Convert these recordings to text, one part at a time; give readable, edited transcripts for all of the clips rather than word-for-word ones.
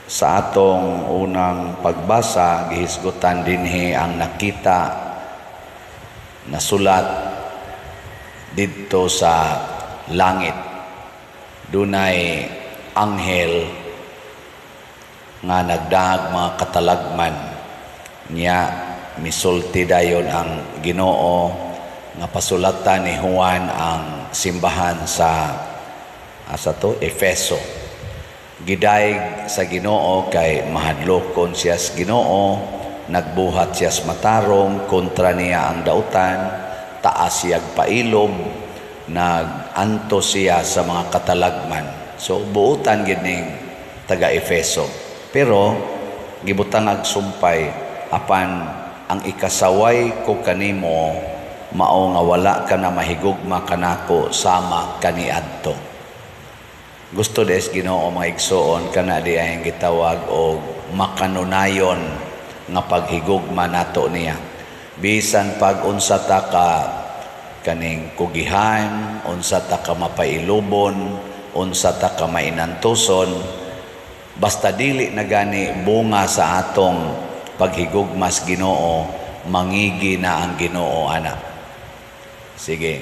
Sa atong unang pagbasa, gihisgutan dinhi ang nakita na sulat didto sa langit. Dunay anghel nga nagdahag mga katalagman niya, misulti dayon ang Ginoo nga pasulatan ni Juan ang simbahan sa Efeso. Gidayeg sa Ginoo kay mahadlokon siya sa Ginoo, nagbuhat siya sa matarong kontra niya ang dautan, taas siyag pailob, naganto siya sa mga katalagman. So buutan gid ning taga Efeso. Pero gibutang agsumpay apan ang ikasaway ko kanimo mao nga wala ka na mahigugma kanako sama kaniadto. Gusto des Ginoo mga igsoon kana di ay gitawag og makanunayon nga paghigugma nato niya. Bisan pag unsa ta ka kaning kugihan, unsa ta ka mapailubon, unsa ta ka mainantuson, basta dili na gani bunga sa atong paghigugmas Ginoo, mangigi na ang Ginoo ana. Sige,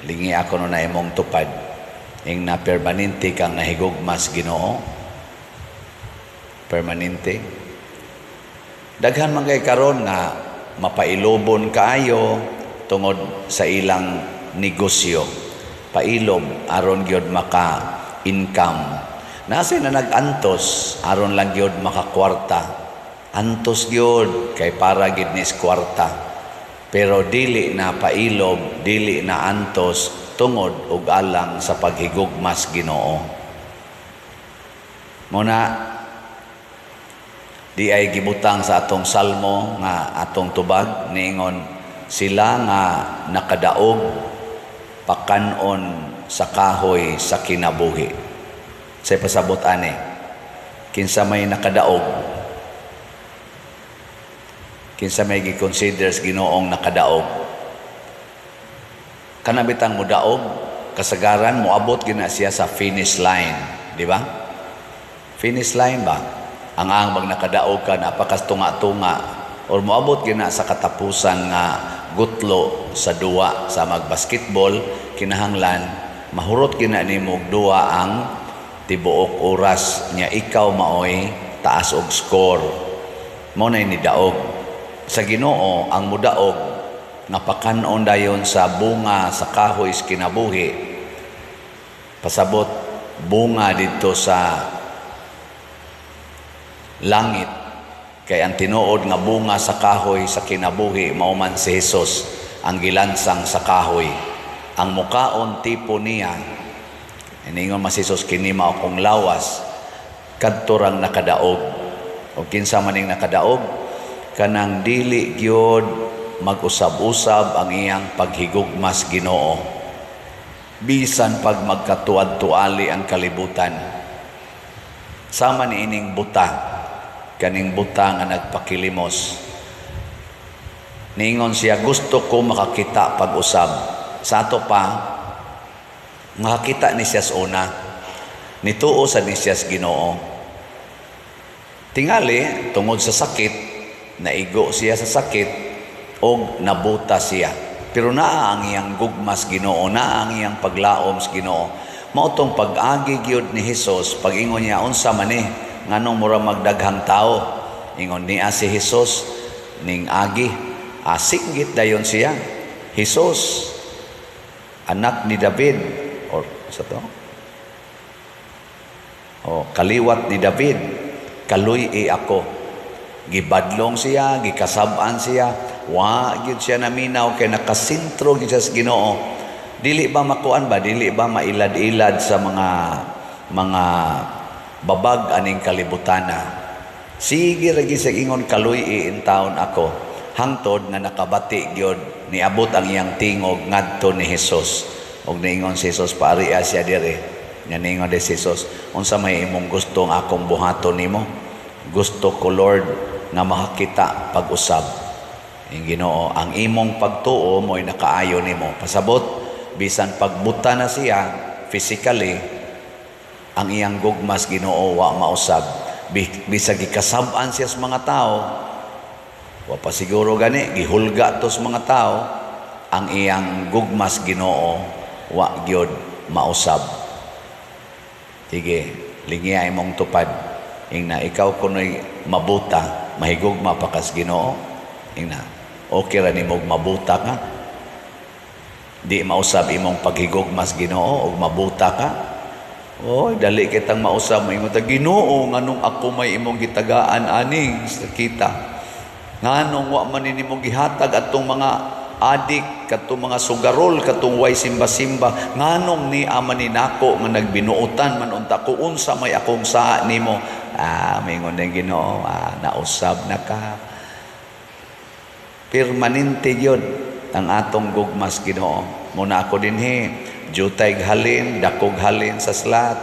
lingi ako no na imong tupad. Ing na permanente kang nahigugmas Ginoo. Permanente. Daghan man kay karon nga mapailobon kaayo tungod sa ilang negosyo. Pailob aron gyud maka income. Nasa na nag-antos aron lang gyud makakwarta. Antos gyud kay para gid nis kwarta. Pero dili na pailob, dili na antos tungod og alang sa paghigugmas Ginoo. Muna di ay gibutang sa atong salmo nga atong tubag niingon, sila nga nakadaog pakanon sa kahoy sa kinabuhi. Say pasabot ani, kinsa may nakadaog, kinsa may gi-consider sa Ginoong nakadaog, kanabitang mudaog, kasagaran moabot gina siya sa finish line, di ba? Finish line ba? Ang bag nakadaog ka napakastunga-tunga or moabot gina sa katapusan nga gutlo sa duwa sa magbasketball, kinahanglan mahurot gina nimo duwa ang tibuok oras nya ikaw maoy taas og score. Mo na ni daog. Sa Ginoo ang mudaog napakanon dayon sa bunga sa kahoy sa kinabuhi. Pasabot bunga dito sa langit. Kay ang tinuod nga bunga sa kahoy sa kinabuhi mao man si Hesus ang gilansang sa kahoy. Ang mukaon tipo niya, iningon mas Hesus kini mao kong lawas kadto rang nakadaog. O kinsa maning nakadaog kanang dili gyud mag-usab-usab ang iyang paghigugmas Ginoo. Bisan pag magkatuad-tuali ang kalibutan. Sama ni ining buta, kaning buta nga nagpakilimos. Ningon siya, gusto ko makakita pag-usab. Sa ato pa, makakita ni siya sa una. Nituo sa ni siya sa Ginoo. Tingali, tungod sa sakit, naigo siya sa sakit, o nabuta siya. Pero naa ang iyang gugmas Ginoo, naa ang iyang paglaom sa Ginoo. Mautong pag-agi gyud ni Hesus, pag-ingon niya unsa man ni nganong mura magdaghang tao. Ingon niya si Hesus ning agi, asinggit dayon siya. Hesus, anak ni David, or sa to? O kaliwat ni David, kaluy ako. Gibadlong siya, gikasab-an siya. Wa gyud siya naminaw kay nakasintro gyud siya sa Ginoo. Dili ba makuan ba, dili ba mailad-ilad sa mga babag aning kalibutana. Sige ra gyud sa ingon kaluy in taon ako. Hangtod nga nakabati gyud niabot ang iyang tingog ngadto ni Hesus. Og niingon si Hesus paariya siya dire. Nya niingon si Hesus, unsa may imong gusto nga akong buhaton nimo? Gusto ko Lord nga makakita pag-usab. Ang Ginoo, ang imong pagtuo mo'y nakaayo nimo. Pasabot, bisan pagbuta na siya physically, ang iyang gugmas Ginoo wa mausab. bisag gikasab-an siya sa mga tao, wa pa siguro gani gihulga to sa mga tao, ang iyang gugmas Ginoo wa gyud mausab. Sige, lingiya imong tupad. Ingna ikaw kunoy mabuta, mahigugma pa kas Ginoo. Ingna, okay ra nimog mabuta ka. Di mausab imong paghigugmas Ginoo og mabuta ka. Oy, dali kitang mausab mo imong Ginoo nganong ako may imong gitagaan aning sa kita. Nganong wa man nimong gihatag atong mga adik, katong mga sugarol, katong way simba-simba, nganong ni aman ni nako nga nagbinuotan man unta ko unsa may akong saa nimo. Mingon ng Ginoo, nausab na ka. Permanente yun ang atong gugmas Ginoo. Muna ako dinhi, jutay halin, dakog halin sa slat.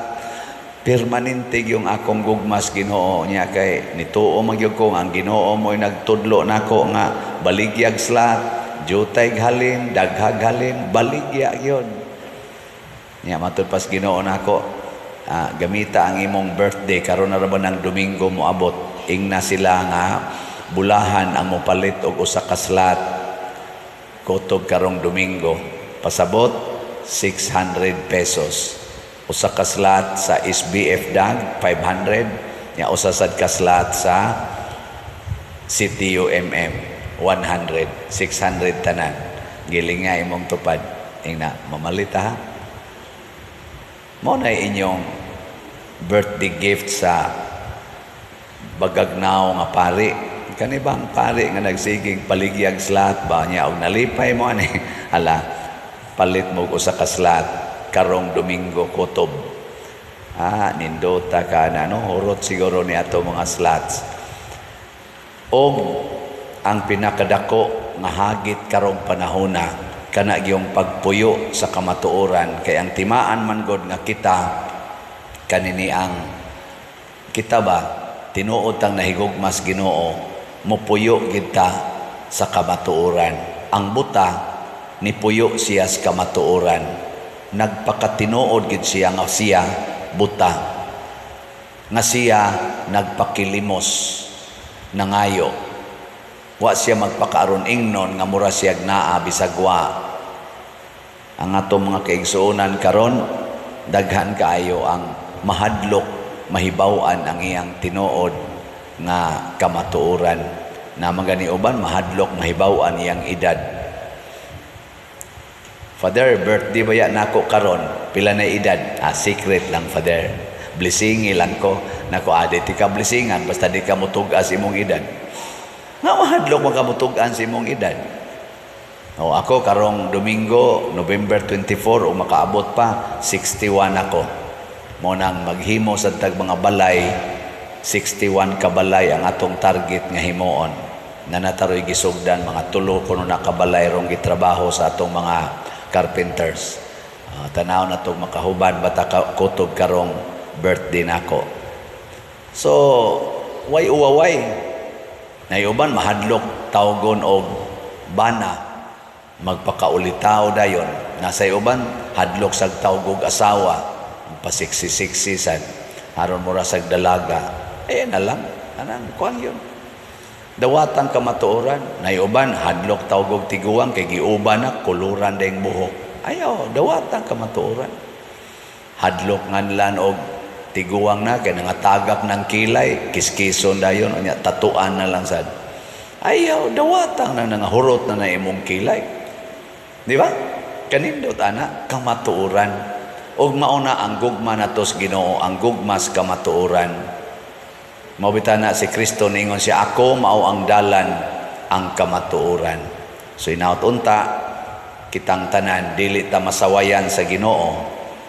Permanente yung akong gugmas Ginoo niya kay nituo magyud ko ang Ginoo mo'y nagtudlo nako nga baligyag slat, jutay halin, daghag halin, baligya yun. Niya matud pas Ginoo nako, gamita ang imong birthday karon na ra ba ng Domingo mo abot. Ingna sila nga bulahan ang mopalit og usa ka slat kutob karong Domingo. Pasabot 600 pesos. Usa ka slat sa SBF Dag 500, nya usa sad ka slat sa CTUMM 100, 600 tanan. Giling nga imong tupad. Ingna mamalita ha. Mo na inyong birthday gift sa bagagnaw nga pari. Kani bang pari nga nagsigig paligyag slat ba niya og nalipay mo ani hala palit mo usa ka slat karong Domingo kutob. Nindota ka na no hurot siguro ni ato mga slots. Og ang pinakadako nga hagit karong panahona kana gyung pagpuyo sa kamatuoran kay ang timaan man gud nga kita kanini ang kita ba tinuod tang nahigugmas Ginoo mopuyo kita sa kamatuoran. Ang buta ni puyo siya sa kamatuoran. Nagpakatinuod gid siya nga siya buta, nga siya nagpakilimos nangayo, wa siya magpakaaron ingnon nga mura siya naa bisag wa. Ang atong mga kaigsuonan karon daghan kaayo ang mahadlok mahibaw-an ang iyang tinuod nga kamatuoran na magani uban mahadlok mahibaw-an iyang edad. Father, birthday ba yan nako karon? Pila na edad? Secret lang, Father. Blessingi lang ko. Nako, di ka blessingan. Basta di ka mutugas imong edad. Nga mahadlok mo ka mutugan sa imong edad. Ako karong Domingo, November 24, o makaabot pa, 61 ako. Munang maghimo sa tag mga balay, 61 ka balay ang atong target nga himoon. Nanataroy gisugdan, mga tulo kuno na kabalay rong gitrabaho sa atong mga carpenters. Tanaw na itong makahubad bata kutob karong birthday nako. So, way uwaway. Nayuban mahadlok tawgon og bana. Magpakaulitaw dayon. Nasa uban hadlok sag tawgog asawa. Pasiksi-siksisan. Haron mura sag dalaga. Na lang. Anang kuan yun. Dawatang kamatuoran, nayuban hadlok tawgog tiguang kay giuban na kuluran dayng buhok. Ayaw, dawatang kamatuoran. Hadlok nganlan og tiguang na kay nangatagak ng kilay, kiskison dayon unya tatuan na lang sad. Ayaw, dawatang na nangahurot na imong kilay. Di ba? Kanindot ana kamatuoran. Og mauna ang gugma natos Ginoo, ang gugmas kamatuoran. Mabita na si Kristo ningon siya, ako mao ang dalan ang kamatuoran. So inaot unta, kitang tanan, dili ta masawayan sa Ginoo,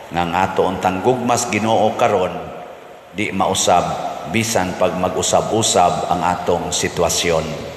nga ato untang gugmas Ginoo karon, di mausab, bisan pag mag-usab-usab ang atong sitwasyon.